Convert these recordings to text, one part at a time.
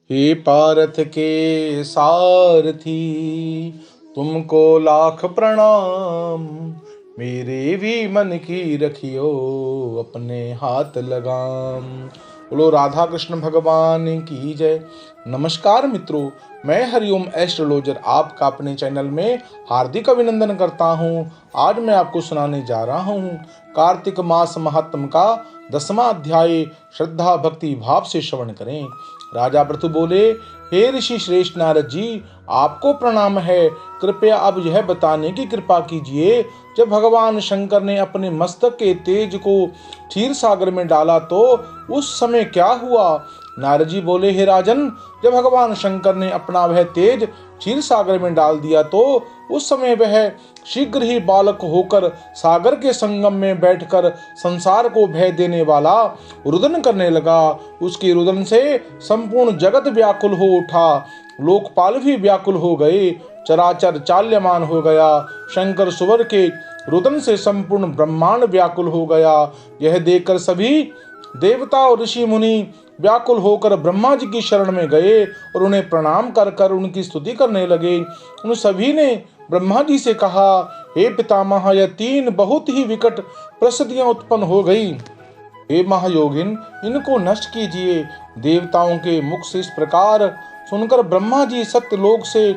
हे पारथ के सारथी, तुमको लाख प्रणाम। मेरे भी मन की रखियो अपने हाथ लगाम। बोलो राधा कृष्ण भगवान की जय। नमस्कार मित्रों, मैं हरिओम एस्ट्रोलॉजर आपका अपने चैनल में हार्दिक अभिनंदन करता हूं। आज मैं आपको सुनाने जा रहा हूं कार्तिक मास महात्म का 10वां अध्याय। श्रद्धा भक्ति भाव से श्रवण करें। राजा पृथु बोले, हे ऋषि श्रेष्ठ नारद जी, आपको प्रणाम है। कृपया अब यह बताने की कृपा कीजिए, जब भगवान शंकर ने अपने मस्तक के तेज को क्षीर सागर में डाला तो उस समय क्या हुआ? नारद जी बोले, हे राजन, जब भगवान शंकर ने अपना वह तेज क्षीर सागर में डाल दिया तो उस समय वह शीघ्र ही बालक होकर सागर के संगम में बैठकर संसार को भय देने वाला रुदन करने लगा। उसके रुदन से संपूर्ण जगत व्याकुल हो उठा, लोकपाल भी व्याकुल हो गए, चराचर चाल्यमान हो गया। शंकर सुवर के रुदन से संपूर्ण ब्रह्मांड व्याकुल हो गया। यह देखकर सभी देवता और ऋषि मुनि व्याकुल होकर ब्रह्मा जी की शरण में गए और उन्हें प्रणाम कर कर उनकी स्तुति करने लगे। उन सभी ने ब्रह्मा जी से कहा, हे पितामह, यह 3 बहुत ही विकट परिस्थितियां उत्पन्न हो गई। हे महायोगिन, इनको नष्ट कीजिए। देवताओं के मुख से इस प्रकार सुनकर ब्रह्मा जी सत्यलोक से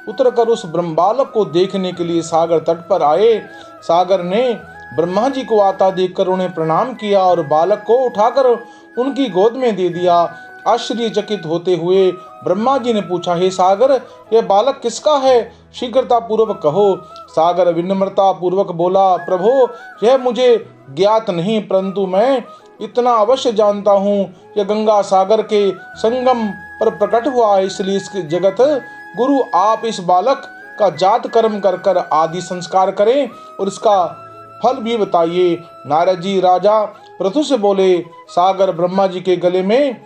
उतरकर उस ब्रह्म बालक को देखने के लिए सागर तट पर आए। सागर ने ब्रह्मा जी को आता देखकर उन्हें प्रणाम किया और बालक को उठाकर उनकी गोद में दे दिया। आश्चर्यचकित होते हुए ब्रह्मा जी ने पूछा, हे सागर, यह बालक किसका है? शीघ्रता पूर्वक कहो। सागर विनम्रता पूर्वक बोला, प्रभो, यह मुझे ज्ञात नहीं, परंतु मैं इतना अवश्य जानता हूँ, यह गंगा सागर के संगम पर प्रकट हुआ है। इसलिए इस जगत गुरु आप इस बालक का जात कर्म कर कर आदि संस्कार करें और इसका फल भी बताइए। नारद जी राजा पृथु से बोले, सागर ब्रह्मा जी के गले में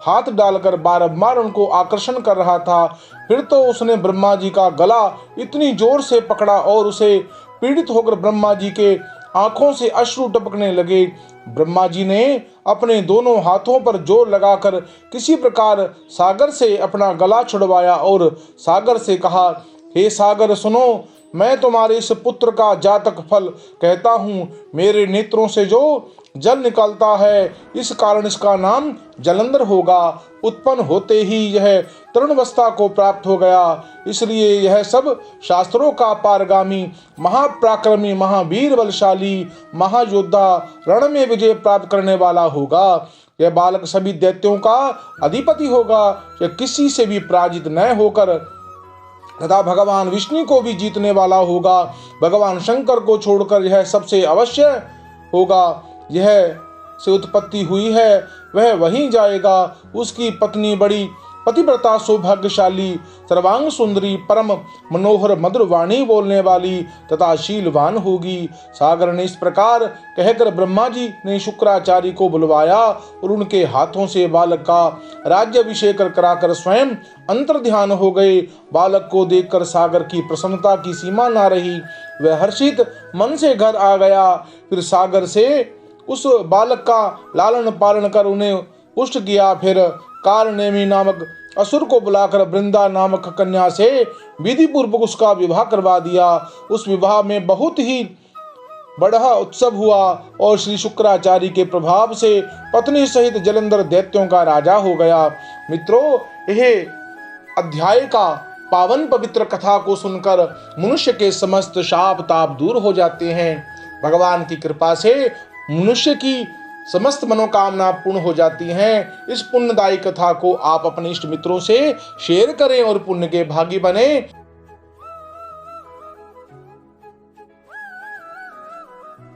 हाथ डालकर बारंबार उनको आकर्षण कर रहा था। फिर तो उसने ब्रह्मा जी का गला इतनी जोर से पकड़ा और उसे पीड़ित होकर ब्रह्मा जी के आंखों से अश्रु टपकने लगे। ब्रह्मा जी ने अपने दोनों हाथों पर जोर लगाकर किसी प्रकार सागर से अपना गला छुड़वाया और सागर से कहा, हे सागर सुनो, मैं तुम्हारे इस पुत्र का जातक फल कहता हूँ। मेरे नेत्रों से जो जल निकलता है, इस कारण इसका नाम जलंधर होगा। उत्पन्न होते ही यह तरुणावस्था को प्राप्त हो गया, इसलिए यह सब शास्त्रों का पारगामी, महापराक्रमी, महावीर, बलशाली, महायोद्धा, रण में विजय प्राप्त करने वाला होगा। यह बालक सभी दैत्यों का अधिपति होगा। यह किसी से भी पराजित न होकर तथा भगवान विष्णु को भी जीतने वाला होगा। भगवान शंकर को छोड़कर यह सबसे अवश्य होगा। यह से उत्पत्ति हुई है, वह वहीं जाएगा। उसकी पत्नी बड़ी पतिव्रता, सौभाग्यशाली, सर्वांग सुंदरी, परम मनोहर, मधुर वाणी बोलने वाली तथा शीलवान होगी। सागर ने इस प्रकार कहकर ब्रह्मा जी ने शुक्राचार्य को बुलवाया और उनके हाथों से बालक का राज्याभिषेक कराकर स्वयं अंतर ध्यान हो गए। बालक को देखकर सागर की प्रसन्नता की सीमा ना रही। वह हर्षित मन से घर आ गया। फिर सागर से उस बालक का लालन पालन कर उन्हें पुष्ट किया। फिर कारनेमी नामक असुर को बुलाकर वृंदा नामक कन्या से विधि पूर्वक उसका विवाह करवा दिया। उस विवाह में बहुत ही बड़ा उत्सव हुआ और श्री शुक्राचार्य के प्रभाव से पत्नी सहित जलंधर दैत्यों का राजा हो गया। मित्रों, यह अध्याय का पावन पवित्र कथा को सुनकर मनुष्य के समस्त शाप ताप दूर हो जाते हैं। भगवान की कृपा से मनुष्य की समस्त मनोकामना पूर्ण हो जाती हैं। इस पुण्यदायी कथा को आप अपने इष्ट मित्रों से शेयर करें और पुण्य के भागी बने।